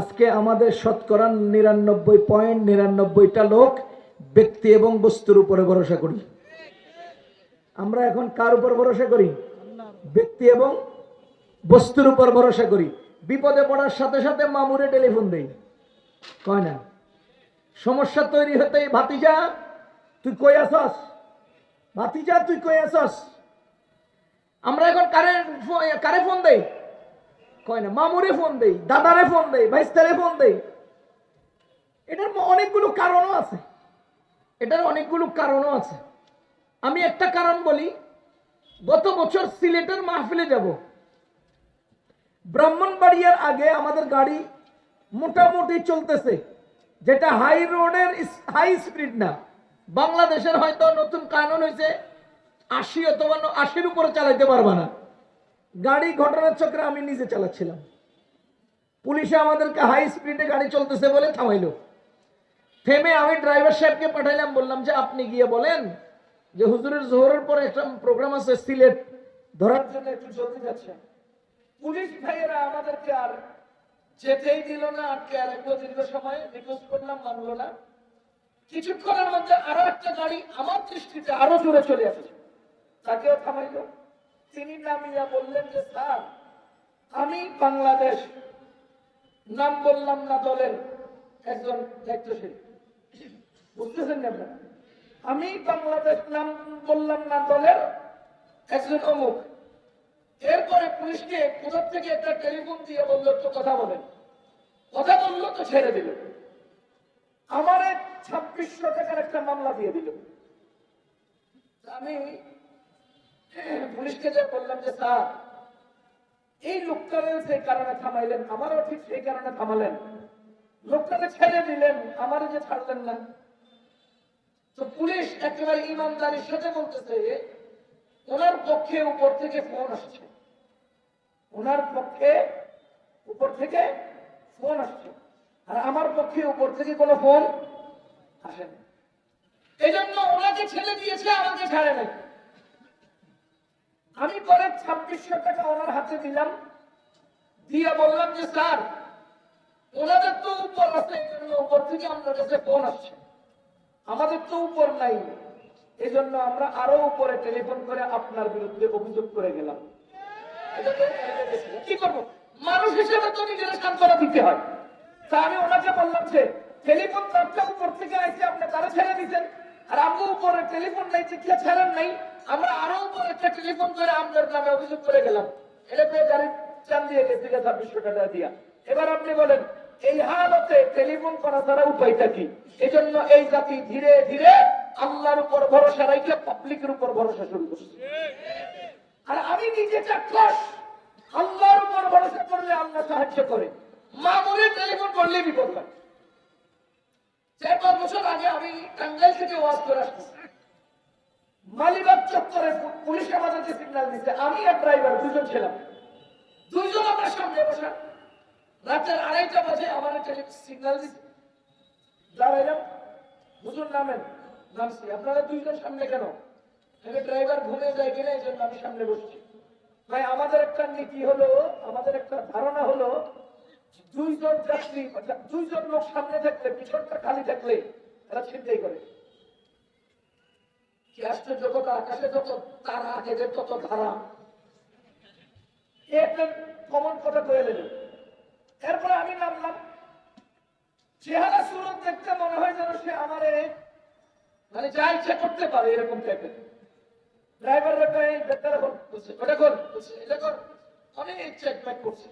আজকে আমাদের শতকরা 99.99টা লোক ব্যক্তি এবং বস্তুর উপরে ভরসা করি। আমরা এখন কার উপর ভরসা করি? ব্যক্তি এবং বস্তুর উপর ভরসা করি। বিপদে পড়ার সাথে সাথে মামুরে টেলিফোন দেই, কয় না? সমস্যা তৈরি হতেই, ভাতিজা তুই কই আছস, ভাতিজা তুই কই আছস। আমরা এখন কারে ফোন দেই? কয় না, মামুরে ফোন দেই, দাদারে ফোন দেই, ভাইস্তারে ফোন দেই। এটার অনেকগুলো কারণও আছে, আমি একটা কারণ বলি। গত বছর সিলেটের মাহফিলে যাব, ব্রাহ্মণবাড়িয়ার আগে আমাদের গাড়ি মোটামুটি চলতেছে, যেটা হাই রোডের হাই স্পিড না। বাংলাদেশের হয়তো নতুন কানুন হয়েছে 80 অথবা 80-র উপরে চালাইতে পারবা না। গাড়ি ঘটনার চক্রে আমি নিজে চালাচ্ছিলাম, পুলিশে আমাদেরকে হাই স্পিডে গাড়ি চলতেছে বলে থামাইলো। থেমে আমি ড্রাইভার সাহেবকে পাঠাইলাম, বললাম যে আপনি গিয়ে বলেন যে হুজুরের জোহরের পরে একটা প্রোগ্রাম আছে সিলেট, ধরার জন্য একটু জলদি যাচ্ছে। পুলিশ ভাইয়েরা আমাদেরকে আর যেতেই দিল না, আটকে আরেকটু দীর্ঘ সময় রিকোয়েস্ট করলাম, মানলো না। কিছুক্ষণের মধ্যে আরো একটা গাড়ি আমার দৃষ্টিতে আরো জোরে চলে আসছে, তাকেও থামাইল। তিনি নামিয়া বললেন যে স্যার, আমি বাংলাদেশ, নাম বললাম না দলের, একজন দায়িত্বশীল, বুঝতেছেন না আপনারা? আমি বাংলাদেশ, নাম বললাম না দলের, একজন অমুক। এরপরে পুলিশকে কোথা থেকে একটা টেলিফোন দিয়ে বললো তো কথা বলেন, কথা বললো তো ছেড়ে দিল। আমার 2600 টাকার একটা মামলা দিয়ে দিল। আমি পুলিশকে যে বললাম যে স্যার, এই লোকটারে সেই কারণে থামাইলেন, আমারও ঠিক সেই কারণে থামালেন, লোকটাকে ছেড়ে দিলেন, আমারও যে ছাড়লেন না। তো পুলিশ একেবারে ইমানদারির সাথে বলতেছে ওনার পক্ষে উপর থেকে ফোন আসছে, ওনার পক্ষে উপর থেকে ফোন আসছে, আর আমার পক্ষে উপর থেকে কোনো ফোন আসেনি। এই জন্য ওনাকে ছেড়ে দিয়েছে, আমাকে ছাড়ে নাই। আমি পরে 2600 টাকা ওনার হাতে দিলাম, দিয়ে বললাম যে স্যার, ওনাদের তো উপর আছে, উপর থেকে আমাদের কাছে ফোন আসছে, আমাদের তো উপর নাই, এই জন্য আমরা আরো উপরে টেলিফোন করে আপনার বিরুদ্ধে অভিযোগ করে গেলাম। কি করবো, মানুষ হিসেবে তো নিজের সান্ত্বনা দিতে হয়। তা আমি ওনাকে বললাম যে টেলিফোন তারটা উপর থেকে আসছে, আপনি তারা ছেড়ে দিচ্ছেন, আর আমরা উপরে টেলিফোন নাই, চিঠিয়া ছাড়েন নাই, আমরা আরো উপরে একটা টেলিফোন করে আপনার নামে অভিযোগ করে গেলাম। এটা পেয়ে গাড়ির চান দিয়ে গেছে 2600 টাকা দিয়া। এবার আপনি বলেন এই হালতে টেলিফোন করা ছাড়া উপায়টা কি? এই জন্য এই জাতি ধীরে ধীরে আল্লাহর উপর ভরসা রাখে পাবলিকের উপর ভরসা শুরু করছে। আর আমি নিজে চাক্ষুষ, আল্লাহর উপর ভরসা করলে আল্লাহ সাহায্য করে, মামুরে টেলিফোন করলে বিপদ হয়। 4-5 বছর আগে আমি টাঙ্গাইল থেকে ওয়াজ করে আসছি, মালিবাগ চত্বরে পুলিশ আমাদেরকে সিগন্যাল দিচ্ছে, আমি আর ড্রাইভার দুজন ছিলাম, দুইজন আমরা সামনে বসা। রাতের 2:30 বাজে আমার সিগন্যাল দিচ্ছে, দাঁড়াইলাম, হুজুর নামেন, নামছি। আপনারা দুইজন সামনে কেন? ড্রাইভার ঘুরে যায় কিনা, এই জন্য আমি সামনে বসছি। ভাই, আমাদের একটা নীতি হলো, আমাদের একটা ধারণা হলো, দুইজন যাত্রী, দুইজন লোক সামনে থাকলে, পিছনটা খালি থাকলে এরা ছিনতাই করে। কি আশ্চর্য কথা, আকাশে যত তারা আকাশে তত ধারা, একটা কমন কথা করে দিল। এরপরে আমি নামলাম, চেহারা সুরত দেখতে মনে হয় যেন সে আমার মানে যা ইচ্ছা করতে পারে এরকম টাইপের। ড্রাইভার অনেক চেক করছে।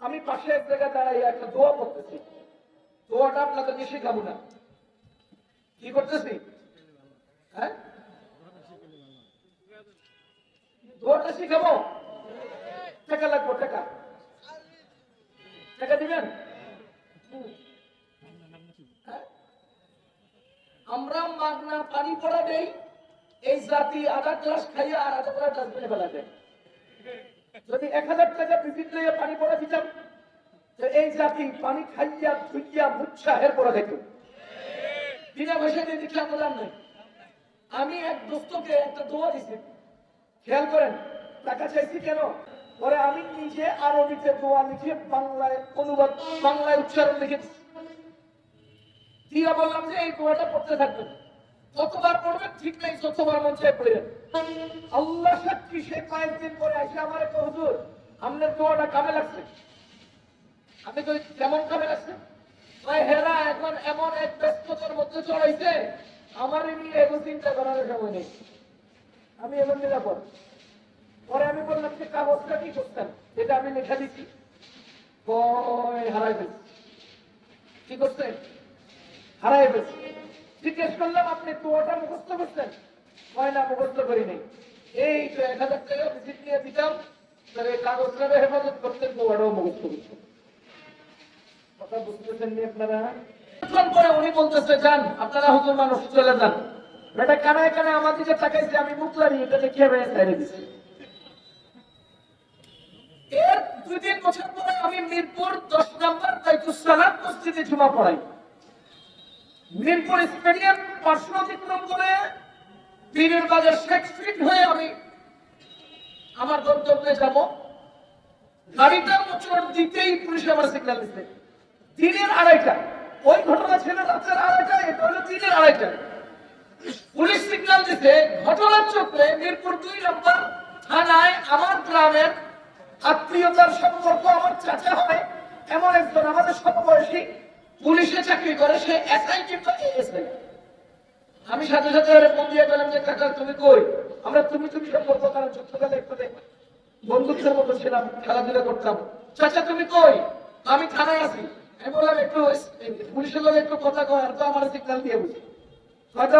আমি পাশে এক জায়গায় দাঁড়াই একটা দোয়া করতেছি, দোয়াটা আপনাদেরকে শেখাবো না, কি করতেছি? হ্যাঁ, দোয়াটা শিখাবো। টাকা লাগবো, টাকা টাকা দিবেন? আমরা মাগনা পানি পড়া দেই, এই জাতি আধা গ্লাস খাইয়া আর আধা গ্লাস ডাস্টবিনে ফেলা দেয়। যদি 1000 টাকা বিদ্যুৎ লইয়া পানি পড়া দিতাম, এই জাতি পানি খাইয়া ধুইয়া মুচ্ছা হের পড়া দেখত, বিনা পয়সা দিয়ে দিচ্ছিলাম বললাম নাই। আমি এক দোস্তকে একটা দোয়া দিচ্ছি, খেয়াল করেন, টাকা চাইছি কেন? পরে আমি নিজে আরবিতে দোয়া লিখে বাংলায় অনুবাদ, বাংলায় উচ্চারণ লিখেছি। দিয়া বললাম যে এই দোয়াটা পড়তে থাকবেন, যতবার পড়বেন ঠিক নেই, যতবার মন চায় পড়বেন। আল্লাহ সাক্ষী, সে কয়েকদিন পরে এসে আমার একটা হুজুর আপনার দোয়াটা কামে লাগছে। আমি তো কেমন কামে লাগছে, হেরা এখন এমন এক ব্যস্ততার মধ্যে চড়াইছে, আমার নিয়ে এগুলো চিন্তা করার সময় নেই, আমি এবার নিরাপদ। পরে আমি বললাম যে কাগজটা কি করতেন, এটা আমি লেখা দিচ্ছি, হারাই ফেলছি। কি করছেন? হারাই ফেলছি। জিজ্ঞেস করলাম আপনি দোয়াটা মুখস্থ করছেন? হয় না, মুখস্থ করি নাই। এই তো 1000 টাকা ভিজিট নিয়ে দিতাম, তাহলে এই কাগজটা হেফাজত করতেন, দোয়াটাও মুখস্থ করতেন। কথা বুঝতেছেন নি আপনারা? পরে উনি বলতেছে যান আপনারা হুজুর মানুষ চলে যান। এটা কানায় কানায় আমার দিকে তাকাইছে, আমি মুখ লাড়ি এটা দেখে ছেড়ে দিচ্ছি। এর 2-3 বছর পরে আমি মিরপুর 10 নম্বর বাইতুস সালাত মসজিদে জুমা পড়াই। মিরপুর স্টেডিয়াম পার্শ্ব অতিক্রম করে পীরের বাজার শেখ স্ট্রিট হয়ে আমি আমার গন্তব্যে যাব। গাড়িটা মোচড় দিতেই পুলিশ আমার সিগন্যাল দিচ্ছে দিনের 2:30। ওই ঘটনা ছিল রাতের 2:30, এটা হলো দিনের 2:30। পুলিশ সিগন্যাল দিতে ঘটনার চক্রে মিরপুর 2 নম্বর থানায় আমার গ্রামের আত্মীয়তার সম্পর্ক, আমার চাচা হয় এমন একজন আমাদের সমবয়সী পুলিশে চাকরি করে, সে এসআই কিংবা এএসআই। আমি সাথে সাথে ফোন দিয়ে বললাম যে কাকা তুমি কই? আমরা তুমি সম্পর্ক, কারণ ছোট্টবেলা একটু বন্ধুত্বের মতো ছিলাম, খেলাধুলা করতাম। চাচা তুমি কই? আমি থানায় আছি। আমি বললাম একটু পুলিশের লোক একটু কথা কয়, আর তো আমার সিগন্যাল দিয়ে বুঝি হয়তো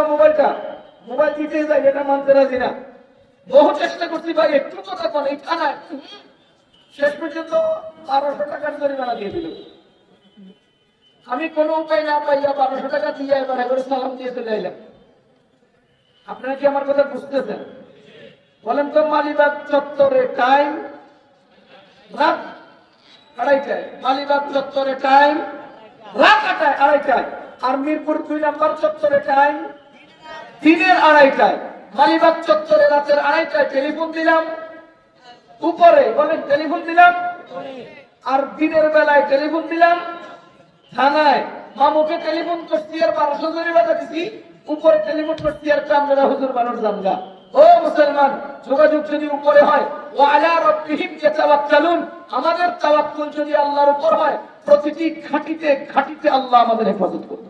মোবাইল দিতে যাই, এটা মানতে রাজি না। বহু চেষ্টা করছি ভাই একটু কথা কন এই থানায়। শেষ পর্যন্ত 1200 টাকার জরিমানা দিয়ে দিল। আমি কোনো উপায় না পাইয়া 1200 টাকা দিয়ে এবার একবার সালাম দিয়ে চলে এলাম। আপনারা কি আমার কথা বুঝতেছেন? বলেন তো, মালিবাগ চত্বরে টাইম রাত 2:30টায়, মালিবাগ চত্বরে টাইম রাত 2:30টায়, আর মিরপুর 2 নম্বর চত্বরে টাইম দিনের 2:30টায়। মালিবাগ চত্বরে রাতের 2:30টায় টেলিফোন দিলাম উপরে, বলেন টেলিফোন দিলাম, আর দিনের বেলায় টেলিফোন দিলাম থানায়। মামুকে টেলিফোন করছি আর 1200 জরিমানা দিছি, উপরে টেলিফোন করছি আর কামরা হুজুর মানুষ জানগা। ও মুসলমান, যোগাযোগ যদি উপরে হয়, ওয়া আলা রাব্বিহিম ইয়াতাওয়াক্কালুন, আমাদের তাওয়াক্কুল যদি আল্লাহর উপর হয়, প্রতিটি ঘাটিতে ঘাটিতে আল্লাহ আমাদের হেফাজত করবে।